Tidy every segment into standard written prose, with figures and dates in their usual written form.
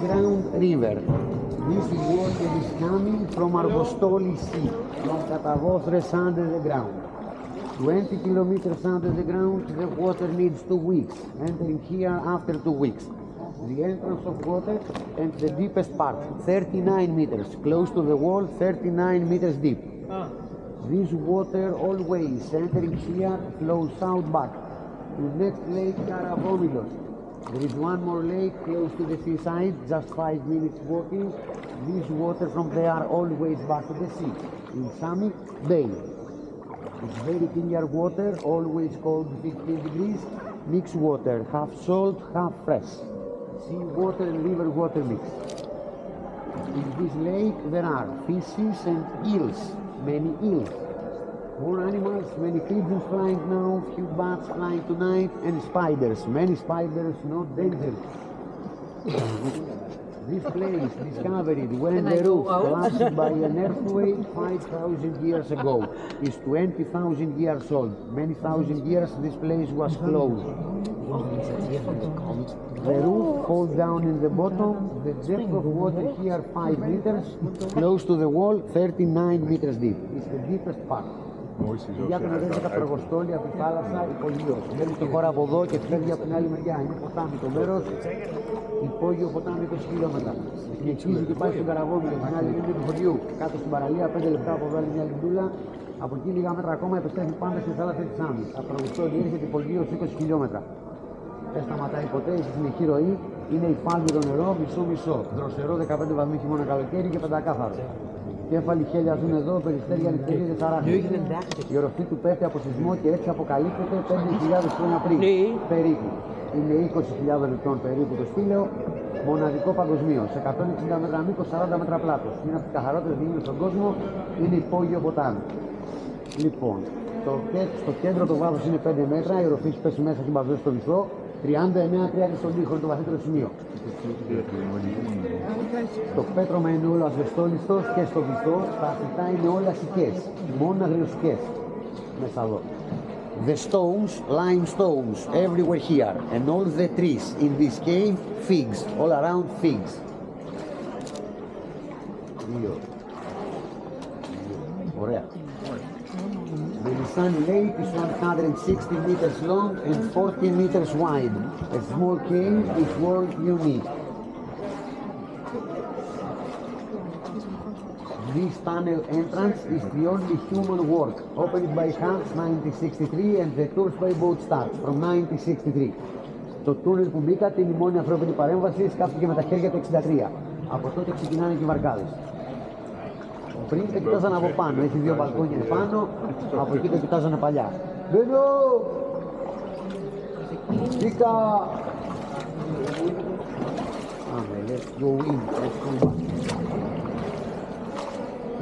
Ground River. This water is coming from Argostoli Sea, from Katavosres under the ground. 20 kilometers under the ground, the water needs 2 weeks, entering here after 2 weeks. The entrance of water and the deepest part, 39 meters, close to the wall, 39 meters deep. This water always entering here flows south back to next lake Karavomilos. There is one more lake close to the seaside, just 5 minutes walking. This water from there always back to the sea, in Sami Bay. It's very clear water, always cold 15 degrees, mixed water, half salt, half fresh. Sea water and river water mix. In this lake there are fishes and eels, many eels. More animals, many pigeons flying now, few bats flying tonight, and spiders, many spiders, not dangerous. This place, discovered when the roof collapsed by an earthquake 5,000 years ago, is 20,000 years old. Many thousand years this place was closed. The roof falls down in the bottom, the depth of water here 5 meters, close to the wall 39 meters deep. It's the deepest part. Για τον οδεύει τα προγοστόλια από τη θάλασσα υπογείως. Μπαίνει στο χώρο από εδώ και φεύγει από την άλλη μεριά. Είναι ποτάμι το μέρος, υπόγειο ποτάμι 20 χιλιόμετρα. Συνεχίζει και πάει στον Καραβόμιλο, στην άλλη λίμνη του χωριού. Κάτω στην παραλία, 5 λεπτά από εδώ άλλη μια λιντούλα. Από εκεί λίγα μέτρα ακόμα επιστρέφει πάντα στη θάλασσα της Σάμης. Τα προγοστόλια έρχεται υπογείως 20 χιλιόμετρα. Δεν σταματάει ποτέ, έχει συνεχή ροή. Είναι υφάλμηρο νερό, μισό-μισό. Δροσερό 15 βαθμοί χειμώνα καλοκαίρι και πεντακάθαρο. Κέφαλοι χέλια ζουν εδώ, περιστέρια νυχτερίδες και ταράχτες. Η οροφή του πέφτει από σεισμό και έτσι αποκαλύπτεται 5.000 χρόνια πριν. Περίπου. Είναι 20.000 ετών περίπου το στήλαιο, μοναδικό παγκοσμίως. 160 μέτρα μήκος, 40 μέτρα πλάτος. Είναι από τις καθαρότερες λίμνες στον κόσμο, είναι υπόγειο ποτάμι. Λοιπόν, στο κέντρο το βάθος είναι 5 μέτρα, η οροφή πέσει μέσα και μπαζώσει στο βυθό. 39-30 στον τοίχο είναι το βαθύτερο σημείο. Το πέτρωμα είναι όλο ασβεστόλιστος και στο βυθό τα φυτά είναι όλα σικές, μόνο αγριοσικές μέσα εδώ. The stones, limestones, everywhere here, and all the trees in this cave, figs, all around figs. Ωραία. The Lisani Lake is 160 meters long and 40 meters wide. A small cave is world unique. This tunnel entrance is the only human work, opened by hand 1963 and the tours by boat starts from 1963. Το τούνελ που μπήκατε είναι η μόνη ανθρώπινη παρέμβαση, σκάφτηκε με τα χέρια του 1963. Από τότε ξεκινάνε και οι βαρκάδες. Πριν το κοιτάζανε από πάνω, έχει 2 μπαλκόνια πάνω, από εκεί το κοιτάζανε παλιά. Μπαίνω! Μπήκα! Let's go in. Let's come back.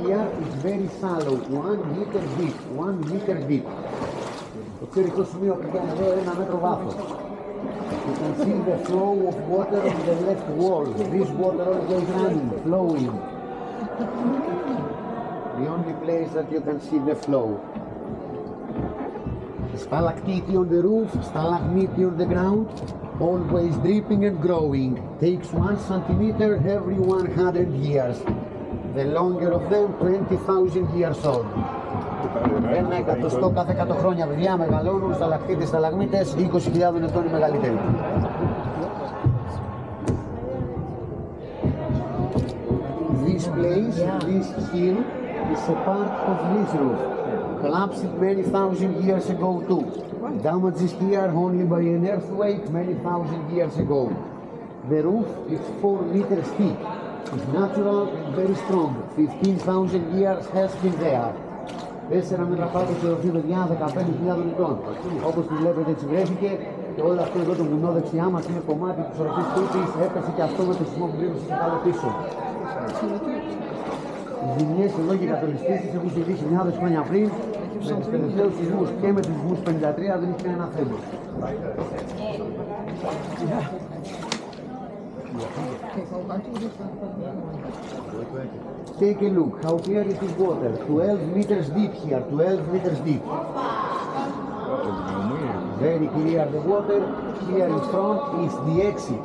Here is very shallow, 1 meter deep. 1 meter deep. Το ξερικό σημείο πηγαίνει εδώ 1 μέτρο βάθος. You can see the flow of water on the left wall. This water always running, flowing. The only place that you can see the flow. Stalactite on the roof, stalagmite on the ground, always dripping and growing. Takes 1 centimeter every 100 years. The longer of them, 20,000 years old. 1 εκατοστό κάθε 100 χρόνια, παιδιά, μεγαλώνουν σταλακτίτες, σταλαγμίτες, 20.000 ετών οι μεγαλύτεροι. This place, this hill, is a part of this roof. Collapsed many thousand years ago too. Damages here only by an earthquake many thousand years ago. The roof is 4 meters thick. It's natural and very strong. 15,000 years has been there. 4 μέτρα πάνω στο ροφή, παιδιά, 15.000 ετών. Όπως τη βλέπετε έτσι βρέθηκε και όλο αυτό εδώ το βουνό δεξιά μας είναι κομμάτι της οροφής τούτης, έπεσε και αυτό με το σεισμό που γρήγοσε σε κάτω πίσω. Οι ζημιές εδώ και οι κατολιστήσεις έχουν συμβεί χιλιάδες χρόνια πριν, με τους τελευταίους σεισμούς και με τους σεισμούς 53 δεν έχει κανένα θέμα. Take a look how clear it is water. 12 meters deep here, 12 meters deep. Very clear the water. Here in front is the exit.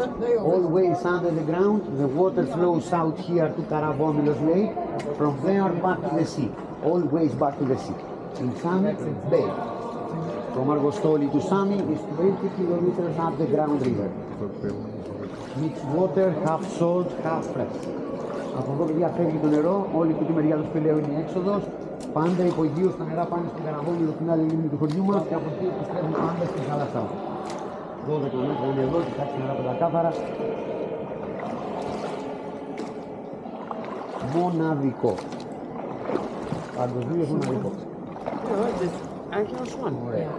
Always under the ground. The water flows out here to Karabomilos Lake. From there back to the sea. Always back to the sea. In Sami it's bay. From Argostoli to Sami is 20 kilometers up the ground river. Mixed water, half salt, half fresh. Από εδώ, παιδιά, φεύγει το νερό, όλη αυτή τη μεριά του σπηλαίου είναι η έξοδος. Πάντα υπογείως τα νερά πάνε στην Καραβόμηλο, στην άλλη λίμνη του χωριού μας και από εκεί επιστρέφουν πάντα στη θάλασσά. 12 μέτρα είναι εδώ, κοιτάξτε νερά πεντακάθαρα. Μοναδικό. Παγκοσμίως μοναδικό. Ωραία.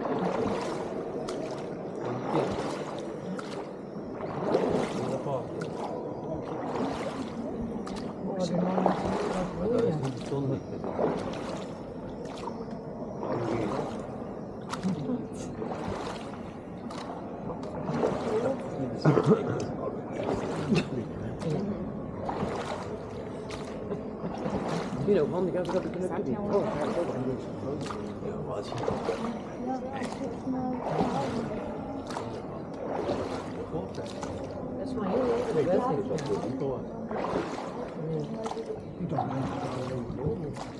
Είναι ο Βόντι κάτω κάτω και είναι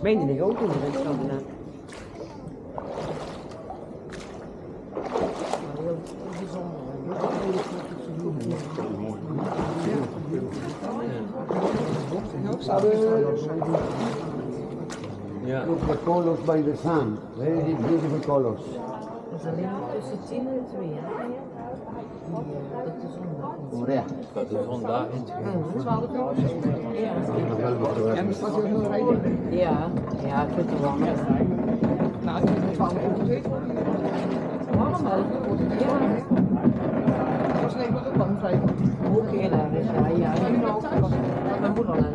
Meen je niet ook in de Scandinavië? Yeah. Look the colors by the sun. Very beautiful colors. Dat is alleen maar tussen 10 en 2, hè? Dat is zondag. Ωραία. Dat is vandaag in 12 uur. Ja, ja, ik vind het wel. Nou, ik heb 12 uur gezeten. Waarom wel? Ja. Dat was alleen maar een vrij. Ook heel erg, ja. Ja, mijn moeder al erg.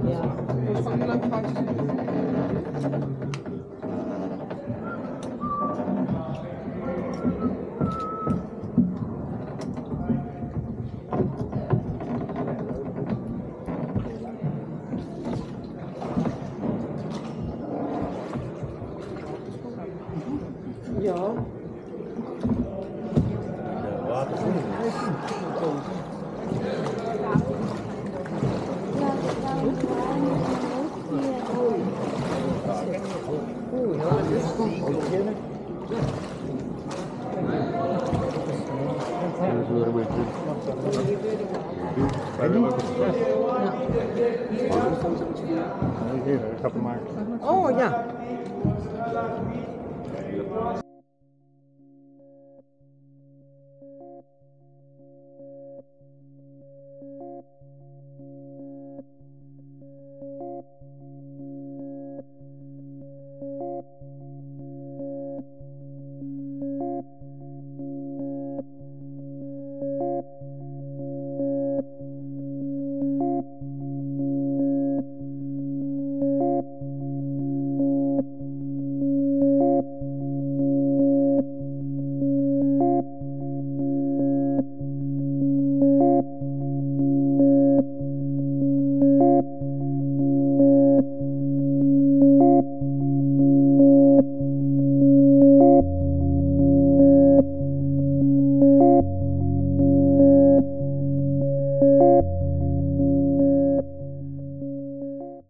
Ja. Ja. Oh ja.